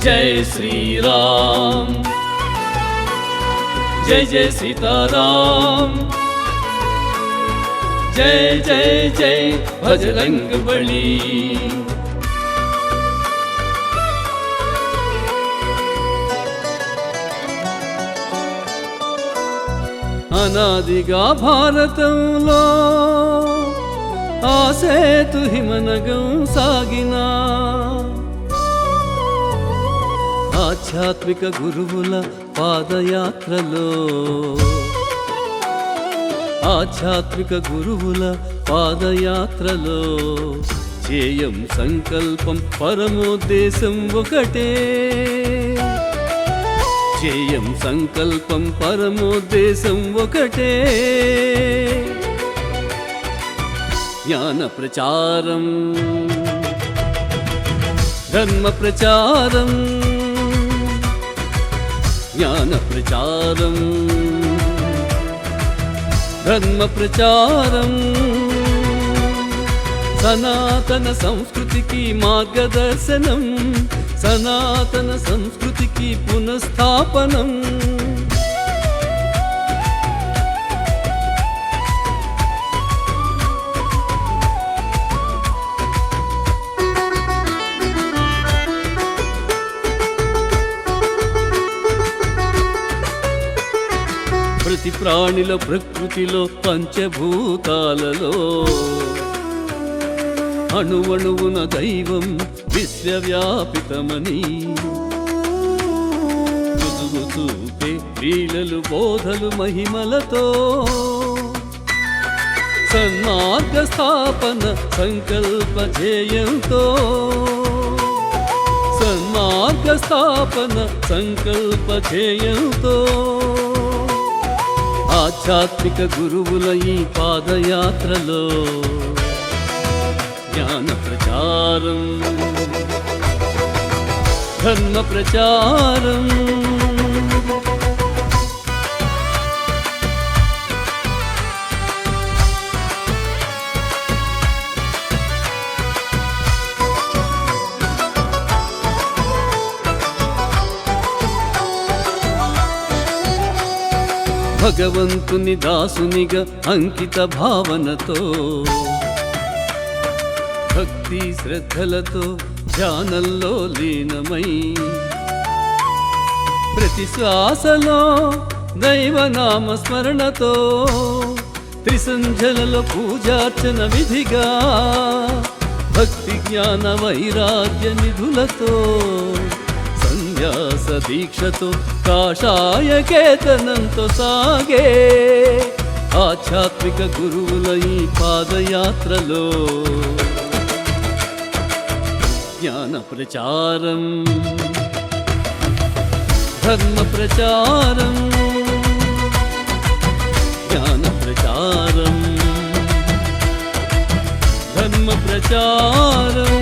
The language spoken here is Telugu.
जय श्री राम, जय जय सीताराम, जय जय जय बजरंग बली। అనాదిగా భారతంలో ఆసేతు హిమనగం సాగినా ఆధ్యాత్మిక గురువుల పాదయాత్రలో, ఆధ్యాత్మిక గురువుల పాదయాత్రలో చేయం సంకల్పం పరమోద్దేశం ఒకటే, చేయం సంకల్పం పరమోద్దేశం ఒకటే. జ్ఞాన ప్రచారం, ధర్మ ప్రచారం, జ్ఞాన ప్రచారం, ధర్మ ప్రచారం, సనాతన సంస్కృతికి మార్గదర్శనం, సనాతన సంస్కృతికి పునఃస్థాపనం. ప్రతి ప్రాణిలో, ప్రకృతిలో, పంచభూతాలలో అణువణువున దైవం విశ్వవ్యాపితమని రుజువు చూపే లీలలు, బోధలు, మహిమలతో సన్మార్గ స్థాపన సంకల్ప ధ్యేయంతో, సన్మార్గ స్థాపన సంకల్ప ధ్యేయంతో ఆధ్యాత్మిక గురువుల ఈ పాదయాత్రలో జ్ఞాన ప్రచారం, ధర్మ ప్రచారం, భగవంతుని దాసునిగా అంకిత భావనతో, భక్తి శ్రద్ధలతో ధ్యానంలో లీనమై ప్రతి శ్వాసలో దైవనామ స్మరణతో త్రిసంధ్యలలో పూజార్చన విధిగా భక్తి జ్ఞాన వైరాగ్య నిధులతో సన్యాస దీక్షతో కాషాయ కేతనంతో సాగే ఆధ్యాత్మిక గురువుల ఈ పాదయాత్రలో జ్ఞాన ప్రచారం, ధర్మ ప్రచారం, జ్ఞాన ప్రచారం, ధర్మ ప్రచారం.